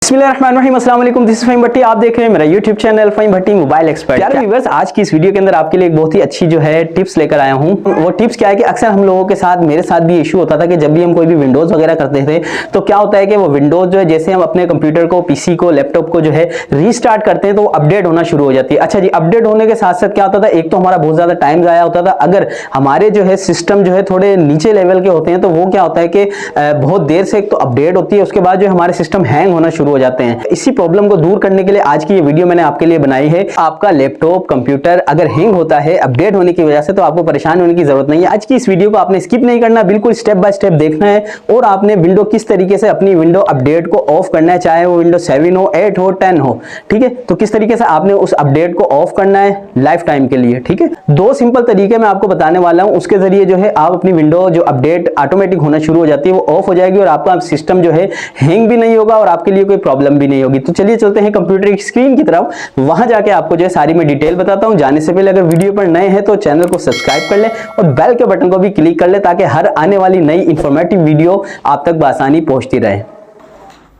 बिस्मिल्लाहिर्रहमानिर्रहीम, अस्सलाम वालेकुम। दिस इज फ़हीम भट्टी। आप देख रहे हैं मेरा यूट्यूब चैनल फ़हीम भट्टी मोबाइल एक्सपर्ट। यार व्यूअर्स, आज की इस वीडियो के अंदर आपके लिए एक बहुत ही अच्छी जो है टिप्स लेकर आया हूँ। वो टिप्स क्या है कि अक्सर हम लोगों के साथ, मेरे साथ भी इशू होता था कि जब भी हम कोई भी विंडोज़ वगैरह करते थे तो क्या होता है कि वो विंडोज़ जो है, जैसे हम अपने कंप्यूटर को, पीसी को, लैपटॉप को जो है रीस्टार्ट करते हैं तो अपडेट होना शुरू हो जाती है। अच्छा जी, अपडेट होने के साथ साथ क्या होता था, एक तो हमारा बहुत ज़्यादा टाइम ज़ाया होता था। अगर हमारे जो है सिस्टम जो है थोड़े नीचे लेवल के होते हैं तो वो क्या होता है कि बहुत देर से एक तो अपडेट होती है, उसके बाद जो हमारे सिस्टम हैंग होना शुरू हो जाते हैं। इसी प्रॉब्लम को दूर करने के लिए आज की ये वीडियो मैंने आपके लिए बनाई है। आपका लैपटॉप, कंप्यूटर अगर हैंग होता है अपडेट होने की वजह से तो आपको परेशान होने की जरूरत नहीं है। आज की इस वीडियो को आपने स्किप नहीं करना, बिल्कुल स्टेप बाय स्टेप देखना है और आपने विंडो किस तरीके से अपनी विंडो अपडेट को ऑफ करना है, चाहे वो विंडो 7 हो, 8 हो, 10 हो, ठीक है। तो किस तरीके से आपने उस अपडेट को ऑफ करना है लाइफ टाइम के लिए, ठीक है। दो सिंपल तरीके मैं आपको बताने वाला हूं, उसके जरिए जो है आप अपनी विंडो जो अपडेट ऑटोमेटिक होना शुरू हो जाती है वो ऑफ हो जाएगी और आपका सिस्टम जो है हैंग भी नहीं होगा और आपके लिए कोई प्रॉब्लम भी नहीं होगी। तो चलिए चलते हैं कंप्यूटर की स्क्रीन की तरफ, वहां जाके आपको जो है सारी मैं डिटेल बताता हूं। जाने से पहले अगर वीडियो पर नए हैं तो चैनल को सब्सक्राइब कर ले और बेल के बटन को भी क्लिक कर ले ताकि हर आने वाली नई इंफॉर्मेटिव वीडियो आप तक बआसानी पहुंचती रहे।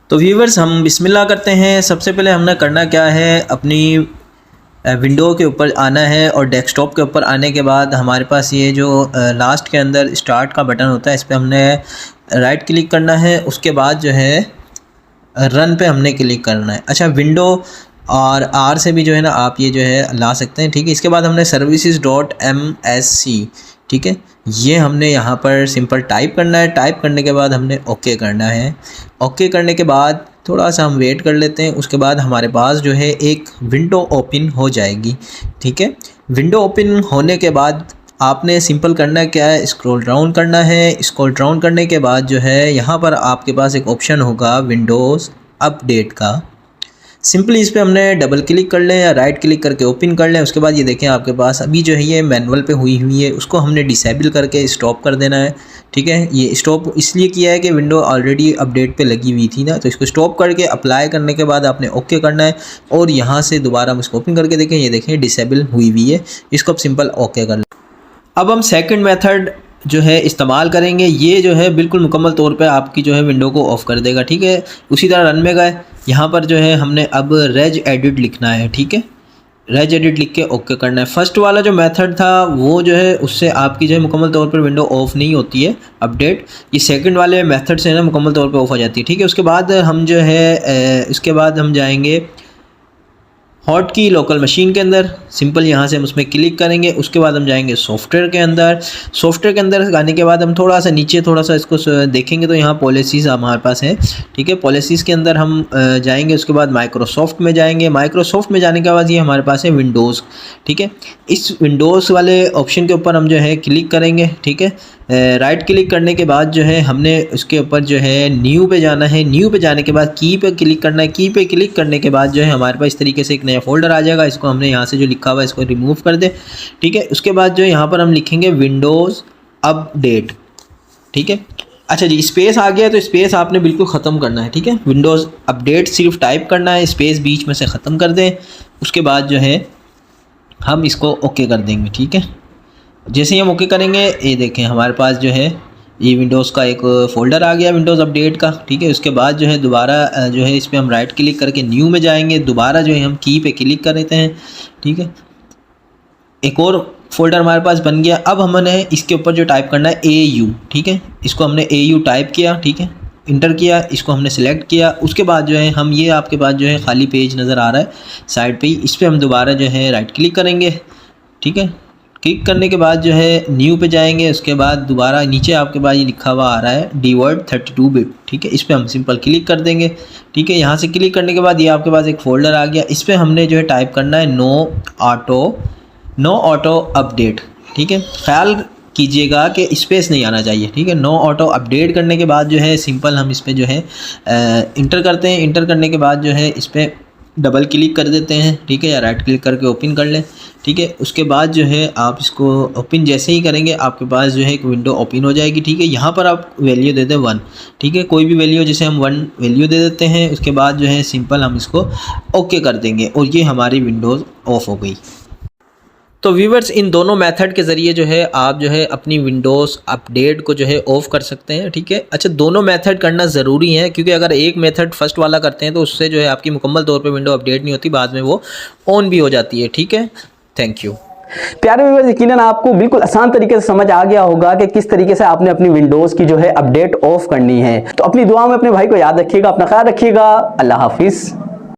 तो व्यूवर्स, हम बिस्मिल्लाह करते हैं। सबसे पहले हमने करना क्या है, अपनी विंडो के ऊपर आना है और डेस्कटॉप के ऊपर आने के बाद हमारे पास ये जो लास्ट के अंदर स्टार्ट का बटन होता है, इस पर हमने राइट क्लिक करना है। उसके बाद जो है रन पे हमने क्लिक करना है। अच्छा, विंडो और आर से भी जो है ना आप ये जो है ला सकते हैं, ठीक है। इसके बाद हमने services.msc, ठीक है, ये हमने यहाँ पर सिंपल टाइप करना है। टाइप करने के बाद हमने ओके करना है। ओके करने के बाद थोड़ा सा हम वेट कर लेते हैं। उसके बाद हमारे पास जो है एक विंडो ओपन हो जाएगी, ठीक है। विंडो ओपन होने के बाद आपने सिंपल करना क्या है, स्क्रॉल डाउन करना है। स्क्रॉल डाउन करने के बाद जो है यहाँ पर आपके पास एक ऑप्शन होगा विंडोज़ अपडेट का। सिंपली इस पर हमने डबल क्लिक कर लें या राइट क्लिक करके ओपन कर लें। उसके बाद ये देखें आपके पास अभी जो है ये मैनुअल पे हुई है, उसको हमने डिसेबल करके स्टॉप कर देना है, ठीक है। ये स्टॉप इसलिए किया है कि विंडो ऑलरेडी अपडेट पे लगी हुई थी ना, तो इसको स्टॉप करके अप्लाई करने के बाद आपने ओके करना है और यहाँ से दोबारा हम इसको ओपन करके देखें, ये देखें डिसेबल हुई हुई है। इसको अब सिंपल ओके कर लें। अब हम सेकंड मेथड जो है इस्तेमाल करेंगे, ये जो है बिल्कुल मुकम्मल तौर पे आपकी जो है विंडो को ऑफ़ कर देगा, ठीक है। उसी तरह रन में गए, यहाँ पर जो है हमने अब रेज एडिट लिखना है, ठीक है। रेज एडिट लिख के ओके करना है। फर्स्ट वाला जो मेथड था वो जो है उससे आपकी जो है मुकम्मल तौर पर विंडो ऑफ़ नहीं होती है अपडेट। ये सेकंड वाले मेथड से ना मुकम्मल तौर पे ऑफ़ हो जाती है, ठीक है। उसके बाद हम जो है इसके बाद हम जाएंगे हॉट की लोकल मशीन के अंदर। सिंपल यहाँ से हम उसमें क्लिक करेंगे। उसके बाद हम जाएंगे सॉफ्टवेयर के अंदर। सॉफ्टवेयर के अंदर आने के बाद हम थोड़ा सा नीचे थोड़ा सा इसको देखेंगे तो यहाँ पॉलिसीज़ हमारे पास है, ठीक है। पॉलिसीज़ के अंदर हम जाएंगे। उसके बाद माइक्रोसॉफ्ट में जाएंगे। माइक्रोसॉफ्ट में जाने के बाद ये हमारे पास है विंडोज़, ठीक है। इस विंडोज़ वाले ऑप्शन के ऊपर हम जो है क्लिक करेंगे, ठीक है। राइट क्लिक करने के बाद जो है हमने उसके ऊपर जो है न्यू पे जाना है। न्यू पे जाने के बाद की पे क्लिक करना है। की पे क्लिक करने के बाद जो है हमारे पास इस तरीके से एक नया फोल्डर आ जाएगा। इसको हमने यहाँ से जो लिखा हुआ है इसको रिमूव कर दे, ठीक है। उसके बाद जो यहाँ पर हम लिखेंगे विंडोज़ अपडेट, ठीक है। अच्छा जी, स्पेस आ गया तो स्पेस आपने बिल्कुल ख़त्म करना है, ठीक है। विंडोज़ अपडेट सिर्फ टाइप करना है, स्पेस बीच में से ख़त्म कर दें। उसके बाद जो है हम इसको ओके कर देंगे, ठीक है। जैसे ही हम ओके करेंगे, ये देखें हमारे पास जो है ये विंडोज़ का एक फ़ोल्डर आ गया विंडोज़ अपडेट का, ठीक है। उसके बाद जो है दोबारा जो है इस पर हम राइट क्लिक करके न्यू में जाएंगे। दोबारा जो है हम की पे क्लिक कर देते हैं, ठीक है। एक और फोल्डर हमारे पास बन गया। अब हमने इसके ऊपर जो टाइप करना है AU, ठीक है। इसको हमने AU टाइप किया, ठीक है, इंटर किया। इसको हमने सेलेक्ट किया। उसके बाद जो है हम ये आपके पास जो है खाली पेज नज़र आ रहा है साइड पे ही, इस पर हम दोबारा जो है राइट क्लिक करेंगे, ठीक है। क्लिक करने के बाद जो है न्यू पे जाएंगे। उसके बाद दोबारा नीचे आपके पास ये लिखा हुआ आ रहा है DWORD 32 बिट, ठीक है। इस पर हम सिंपल क्लिक कर देंगे, ठीक है। यहाँ से क्लिक करने के बाद ये आपके पास एक फ़ोल्डर आ गया। इस पर हमने जो है टाइप करना है नो ऑटो अपडेट, ठीक है। ख्याल कीजिएगा कि स्पेस नहीं आना चाहिए, ठीक है। नो ऑटो अपडेट करने के बाद जो है सिंपल हम इस पर जो है इंटर करते हैं। इंटर करने के बाद जो है इस पर डबल क्लिक कर देते हैं, ठीक है, या राइट क्लिक करके ओपन कर लें, ठीक है। उसके बाद जो है आप इसको ओपन जैसे ही करेंगे आपके पास जो है एक विंडो ओपन हो जाएगी, ठीक है। यहाँ पर आप वैल्यू दे दें 1, ठीक है, कोई भी वैल्यू, जैसे हम 1 वैल्यू दे देते हैं। उसके बाद जो है सिंपल हम इसको ओके कर देंगे और ये हमारी विंडोज़ ऑफ हो गई। तो व्यूवर्स इन दोनों मेथड के ज़रिए जो है आप जो है अपनी विंडोज़ अपडेट को जो है ऑफ़ कर सकते हैं, ठीक है। अच्छा, दोनों मेथड करना ज़रूरी है, क्योंकि अगर एक मेथड फर्स्ट वाला करते हैं तो उससे जो है आपकी मुकम्मल तौर पे विंडो अपडेट नहीं होती, बाद में वो ऑन भी हो जाती है, ठीक है। Thank you. प्यारे व्यूअर्स, यकीनन आपको बिल्कुल आसान तरीके से समझ आ गया होगा कि किस तरीके से आपने अपनी विंडोज़ की जो है अपडेट ऑफ करनी है। तो अपनी दुआ में अपने भाई को याद रखिएगा, अपना ख्याल रखिएगा। अल्लाह हाफिज़।